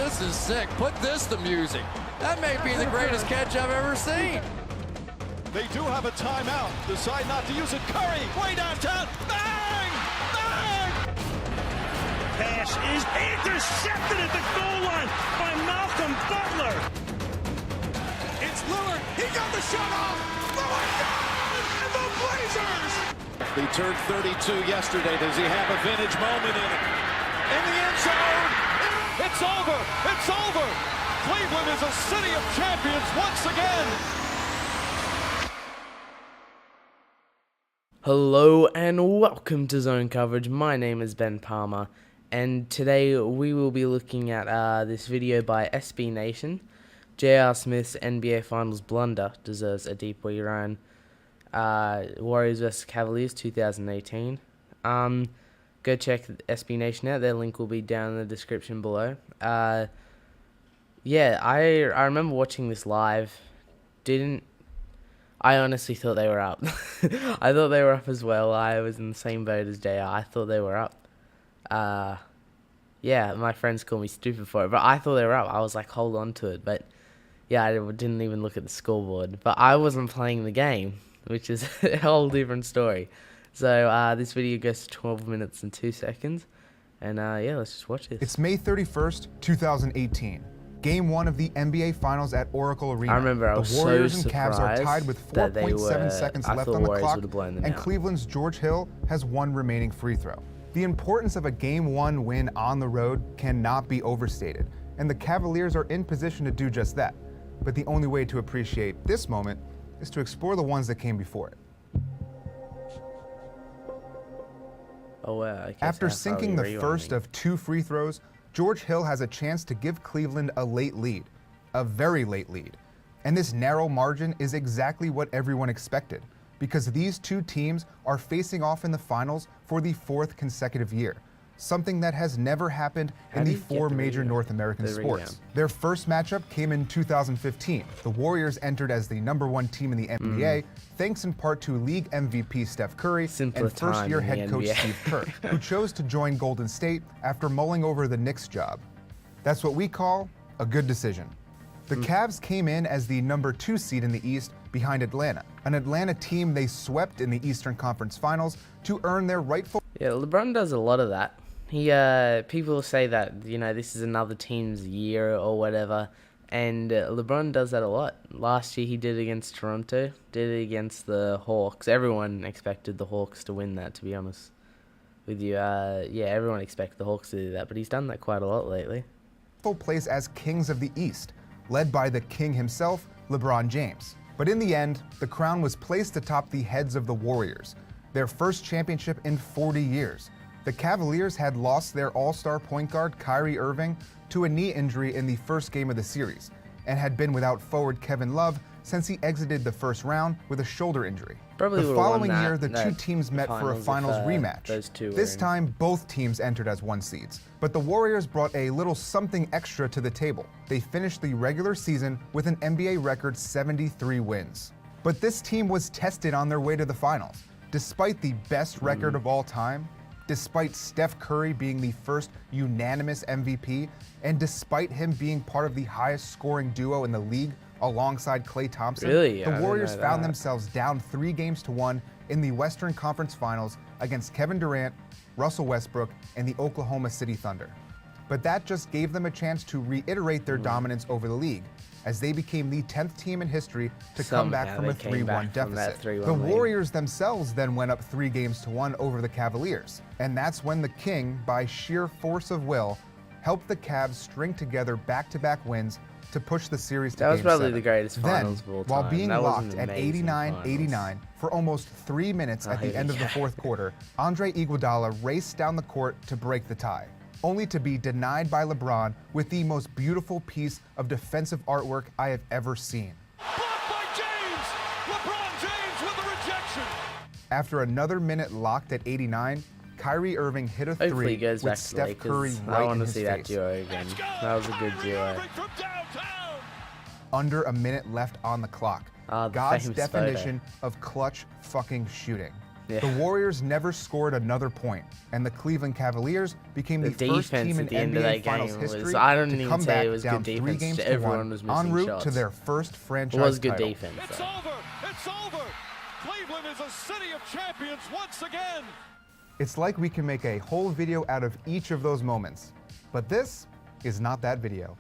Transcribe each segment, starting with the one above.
this is sick. Put this to music. That may be the greatest catch I've ever seen. They do have a timeout. Decide not to use it. Curry, way downtown. Bang! Bang! Pass is intercepted at the goal line by Malcolm Butler. It's Lillard. He got the shot off. Lillard down! And the Blazers! He turned 32 yesterday. Does he have a vintage moment in it? In the end zone. It's over. It's over. Cleveland is a city of champions once again. Hello and welcome to Zone Coverage. My name is Ben Palmer, and today we will be looking at this video by SB Nation. J.R. Smith's NBA Finals blunder deserves a deep rerun. Warriors vs Cavaliers 2018. Go check SB Nation out. Their link will be down in the description below. Yeah, I remember watching this live. I honestly thought they were up. I thought they were up as well. I was in the same boat as JR. I thought they were up. Yeah, my friends call me stupid for it, but I thought they were up. I was like, hold on to it. But yeah, I didn't even look at the scoreboard. But I wasn't playing the game, which is a whole different story. So this video goes to 12 minutes and 2 seconds. And yeah, let's just watch this. It's May 31st, 2018. Game 1 of the NBA Finals at Oracle Arena. I remember I was the Warriors so and Cavs are surprised tied with that they 4.7 seconds left on the clock, and out. Cleveland's George Hill has one remaining free throw. The importance of a Game 1 win on the road cannot be overstated, and the Cavaliers are in position to do just that. But the only way to appreciate this moment is to explore the ones that came before it. Oh, wow. After sinking the first of 2 free throws, George Hill has a chance to give Cleveland a late lead, a very late lead. And this narrow margin is exactly what everyone expected, because these two teams are facing off in the finals for the 4th consecutive year, something that has never happened in the 4 major North American sports. Their first matchup came in 2015. The Warriors entered as the #1 team in the NBA, thanks in part to league MVP Steph Curry and first-year head coach Steve Kerr, who chose to join Golden State after mulling over the Knicks job. That's what we call a good decision. The Cavs came in as the #2 seed in the East behind Atlanta, an Atlanta team they swept in the Eastern Conference Finals to earn their rightful... Yeah, LeBron does a lot of that. People say that, you know, this is another team's year or whatever, and LeBron does that a lot. Last year he did it against Toronto, did it against the Hawks. Everyone expected the Hawks to win that, to be honest with you. Yeah, everyone expected the Hawks to do that, but he's done that quite a lot lately. ...place as kings of the East, led by the king himself, LeBron James. But in the end, the crown was placed atop the heads of the Warriors, their first championship in 40 years. The Cavaliers had lost their all-star point guard Kyrie Irving to a knee injury in the first game of the series, and had been without forward Kevin Love since he exited the first round with a shoulder injury. The following year, the two teams met for a finals rematch. This time, both teams entered as 1 seeds. But the Warriors brought a little something extra to the table. They finished the regular season with an NBA record 73 wins. But this team was tested on their way to the finals. Despite the best record of all time, despite Steph Curry being the first unanimous MVP, and despite him being part of the highest scoring duo in the league alongside Klay Thompson, the Warriors found themselves down 3-1 in the Western Conference Finals against Kevin Durant, Russell Westbrook, and the Oklahoma City Thunder. But that just gave them a chance to reiterate their dominance over the league, as they became the 10th team in history to come back from a 3-1 deficit. The Warriors themselves then went up 3-1 over the Cavaliers, and that's when the king, by sheer force of will, helped the Cavs string together back-to-back wins to push the series to Game 7. That was probably the greatest finals of all time. While being locked at 89-89 for almost 3 minutes at the end of the 4th quarter, Andre Iguodala raced down the court to break the tie, only to be denied by LeBron with the most beautiful piece of defensive artwork I have ever seen. Blocked by James! LeBron James with the rejection! After another minute locked at 89, Kyrie Irving hit a 3 with Steph Curry right in his face. I want to see that duo again. That was a good duo. Under a minute left on the clock. God's definition of clutch fucking shooting. The Warriors never scored another point, and the Cleveland Cavaliers became the first team in NBA Finals history to come back down 3 games to 1 en route to their first franchise title. It's over! It's over! Cleveland is a city of champions once again! It's like we can make a whole video out of each of those moments, but this is not that video.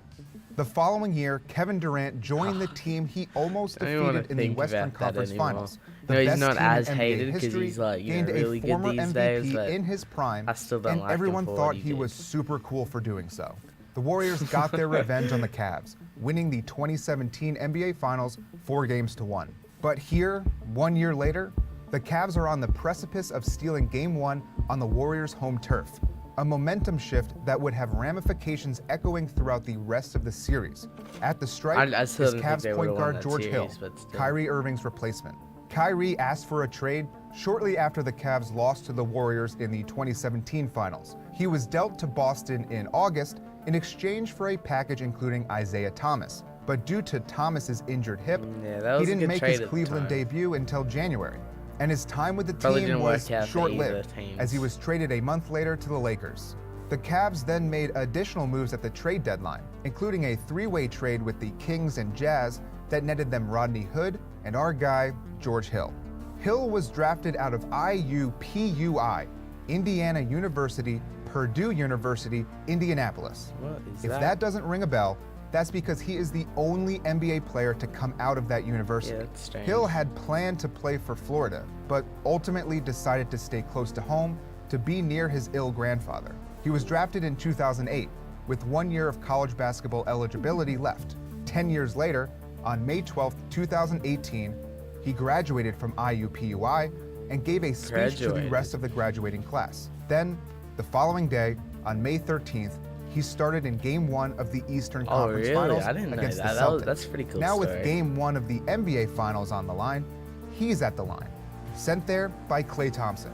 The following year, Kevin Durant joined the team he almost defeated in the Western Conference Finals. The he's best not team as in NBA hated because history, he's like, gained really a good former these MVP days, but in his prime, I still don't and like everyone him for thought what he he was did. super cool for doing so. The Warriors got their revenge on the Cavs, winning the 2017 NBA Finals 4 games to 1. But here, 1 year later, the Cavs are on the precipice of stealing Game 1 on the Warriors' home turf, a momentum shift that would have ramifications echoing throughout the rest of the series. At the stripe I is still didn't think Cavs they point would've won guard that George series, Hill, but still. Kyrie Irving's replacement. Kyrie asked for a trade shortly after the Cavs lost to the Warriors in the 2017 Finals. He was dealt to Boston in August in exchange for a package including Isaiah Thomas. But due to Thomas's injured hip, that he was a didn't good make trade his at the Cleveland time. debut until January. And his time with the Probably team didn't was work out for short-lived, either teams. as he was traded a month later to the Lakers. The Cavs then made additional moves at the trade deadline, including a 3-way trade with the Kings and Jazz that netted them Rodney Hood and our guy, George Hill. Hill was drafted out of IUPUI, Indiana University, Purdue University, Indianapolis. What is If that doesn't ring a bell, that's because he is the only NBA player to come out of that university. Yeah, that's strange. Hill had planned to play for Florida, but ultimately decided to stay close to home to be near his ill grandfather. He was drafted in 2008, with 1 year of college basketball eligibility left. 10 years later, on May 12, 2018, he graduated from IUPUI and gave a speech to the rest of the graduating class. Then, the following day, on May 13th, he started in Game 1 of the Eastern Conference Finals I didn't know against that. the Celtics. That's a pretty cool Now story. with Game 1 of the NBA Finals on the line, he's at the line, sent there by Klay Thompson.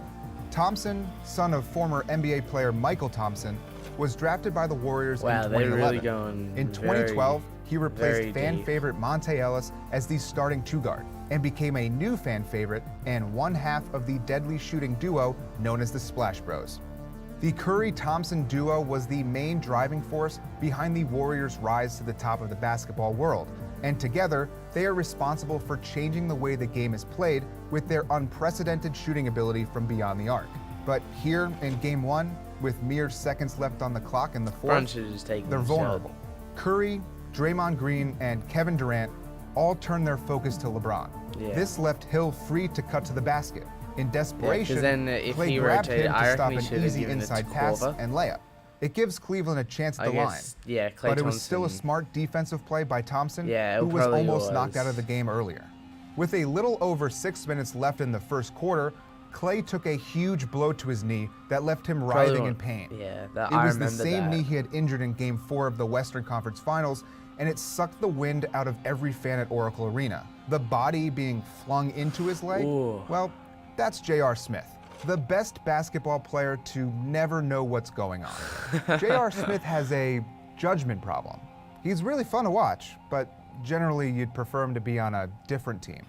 Thompson, son of former NBA player Michael Thompson, was drafted by the Warriors in 2011. They're really going In 2012, he replaced very fan deep. favorite Monte Ellis as the starting 2 guard and became a new fan favorite and one half of the deadly shooting duo known as the Splash Bros. The Curry-Thompson duo was the main driving force behind the Warriors' rise to the top of the basketball world, and together, they are responsible for changing the way the game is played with their unprecedented shooting ability from beyond the arc. But here in Game 1, with mere seconds left on the clock in the fourth, they're vulnerable. Curry, Draymond Green, and Kevin Durant all turned their focus to LeBron. Yeah. This left Hill free to cut to the basket. In desperation, then if Klay he grabbed rotated, him I to reckon stop he an should have easy given it inside to pass Korver. and layup. It gives Cleveland a chance at the line. Yeah, Klay But it was still a Thompson. smart defensive play by Thompson, Yeah, it who was probably almost was. knocked out of the game earlier. With a little over 6 minutes left in the first quarter, Klay took a huge blow to his knee that left him writhing in pain. Yeah, It was the same knee he had injured in Game 4 of the Western Conference Finals, and it sucked the wind out of every fan at Oracle Arena. The body being flung into his leg, well, that's J.R. Smith, the best basketball player to never know what's going on. J.R. Smith has a judgment problem. He's really fun to watch, but generally you'd prefer him to be on a different team.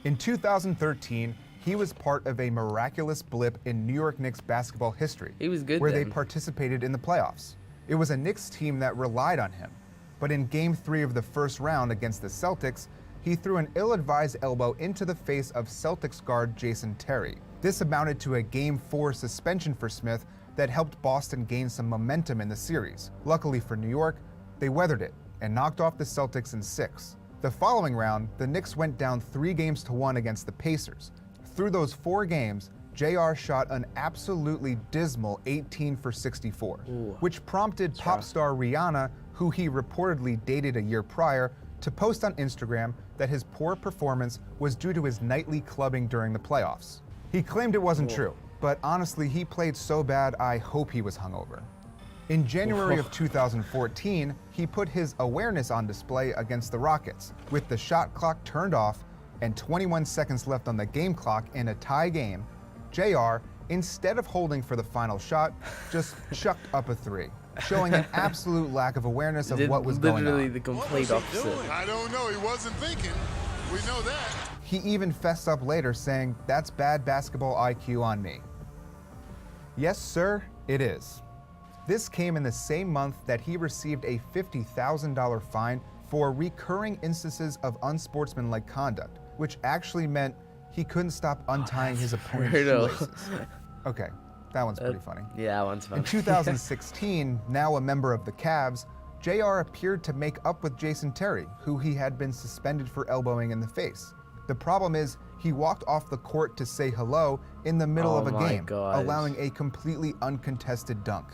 In 2013, he was part of a miraculous blip in New York Knicks basketball history. He was good where then. they participated in the playoffs. It was a Knicks team that relied on him. But in Game 3 of the first round against the Celtics, he threw an ill-advised elbow into the face of Celtics guard Jason Terry. This amounted to a Game 4 suspension for Smith that helped Boston gain some momentum in the series. Luckily for New York, they weathered it and knocked off the Celtics in 6. The following round, the Knicks went down 3 games to 1 against the Pacers. Through those 4 games, JR shot an absolutely dismal 18 for 64, which prompted pop star Rihanna, who he reportedly dated a year prior, to post on Instagram that his poor performance was due to his nightly clubbing during the playoffs. He claimed it wasn't true, but honestly, he played so bad I hope he was hungover. In January of 2014, he put his awareness on display against the Rockets, with the shot clock turned off and 21 seconds left on the game clock in a tie game. JR, instead of holding for the final shot, just chucked up a 3, showing an absolute lack of awareness of what was going on. Literally the complete opposite. I don't know. He wasn't thinking. We know that. He even fessed up later saying, "That's bad basketball IQ on me." Yes, sir, it is. This came in the same month that he received a $50,000 fine for recurring instances of unsportsmanlike conduct, which actually meant he couldn't stop untying his opponent's brutal. shoelaces. Okay, that one's pretty funny. Yeah, that one's funny. In 2016, now a member of the Cavs, JR appeared to make up with Jason Terry, who he had been suspended for elbowing in the face. The problem is, he walked off the court to say hello in the middle of a my game, gosh. allowing a completely uncontested dunk.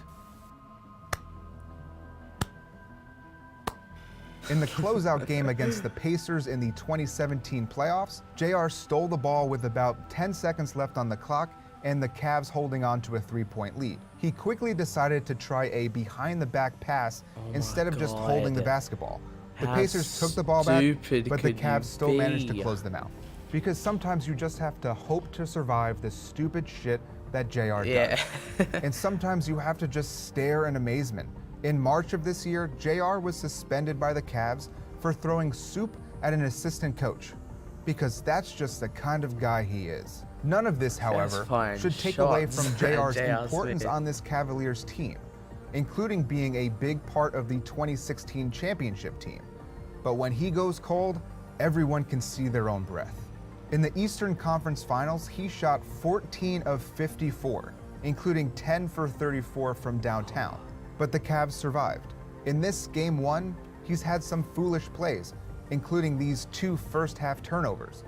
In the closeout game against the Pacers in the 2017 playoffs, JR stole the ball with about 10 seconds left on the clock and the Cavs holding on to a 3-point lead. He quickly decided to try a behind-the-back pass instead of just holding the basketball. The How Pacers took the ball back, stupid but the could Cavs you still managed to be? close them out. Because sometimes you just have to hope to survive the stupid shit that JR Yeah. does. And sometimes you have to just stare in amazement. In March of this year, JR was suspended by the Cavs for throwing soup at an assistant coach, because that's just the kind of guy he is. None of this, however, fine should take shots away from JR's J.R. importance Smith. on this Cavaliers team, including being a big part of the 2016 championship team. But when he goes cold, everyone can see their own breath. In the Eastern Conference Finals, he shot 14 of 54, including 10 for 34 from downtown. But the Cavs survived. In this Game 1, he's had some foolish plays, including these 2 first-half turnovers.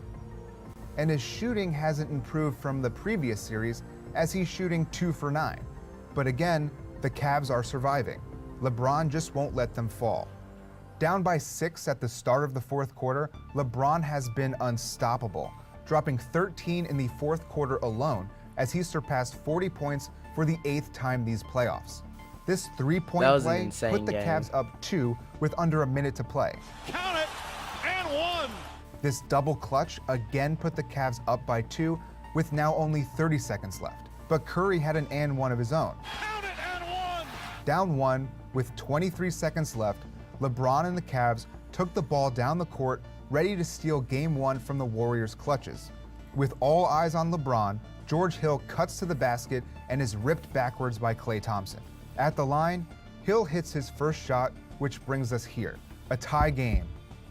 And his shooting hasn't improved from the previous series, as he's shooting 2 for 9. But again, the Cavs are surviving. LeBron just won't let them fall. Down by 6 at the start of the fourth quarter, LeBron has been unstoppable, dropping 13 in the fourth quarter alone as he surpassed 40 points for the 8th time these playoffs. This 3-point That was an play insane put the game. Cavs up 2 with under a minute to play. Count it, and one. This double clutch again put the Cavs up by 2 with now only 30 seconds left. But Curry had an and one of his own. Count it, and one. Down 1 with 23 seconds left, LeBron and the Cavs took the ball down the court, ready to steal Game 1 from the Warriors' clutches. With all eyes on LeBron, George Hill cuts to the basket and is ripped backwards by Klay Thompson. At the line, Hill hits his first shot, which brings us here. A tie game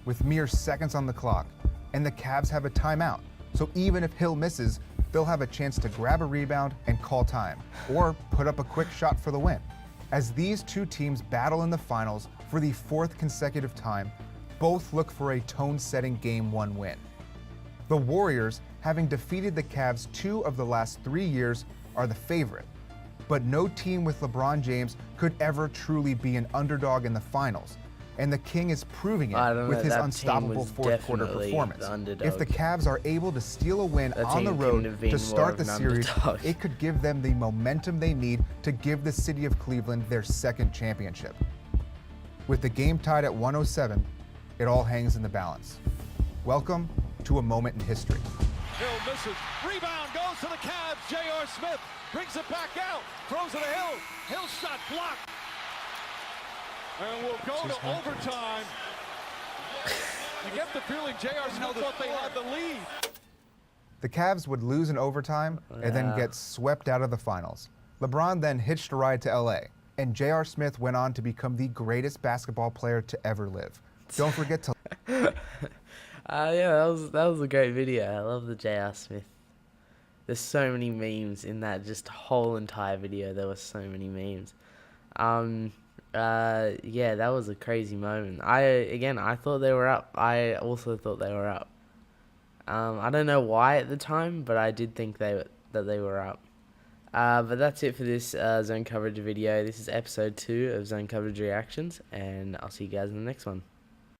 with mere seconds on the clock, and the Cavs have a timeout. So even if Hill misses, they'll have a chance to grab a rebound and call time, or put up a quick shot for the win. As these two teams battle in the finals for the 4th consecutive time, both look for a tone-setting Game 1 win. The Warriors, having defeated the Cavs 2 of the last 3 years, are the favorite. But no team with LeBron James could ever truly be an underdog in the finals, and the King is proving I it don't with know, his that team unstoppable was fourth quarter definitely performance. the underdog. If the Cavs are able to steal a win That on the team couldn't road have been to more start of the an series, underdog. it could give them the momentum they need to give the city of Cleveland their 2nd championship. With the game tied at 107, it all hangs in the balance. Welcome to a moment in history. Hill misses. Rebound goes to the Cavs. J.R. Smith brings it back out. Throws it to Hill. Hill shot blocked. And we'll go to overtime. You get the feeling J.R. Smith thought they had the lead. The Cavs would lose in overtime and then get swept out of the finals. LeBron then hitched a ride to LA, and J.R. Smith went on to become the greatest basketball player to ever live. Don't forget to Yeah, that was a great video. I love the J.R. Smith. There's so many memes in that just whole entire video. There were so many memes. Yeah, that was a crazy moment. I thought they were up. I also thought they were up. I don't know why at the time, but I did think that they were up. But that's it for this zone coverage video. This is episode 2 of Zone Coverage Reactions, and I'll see you guys in the next one.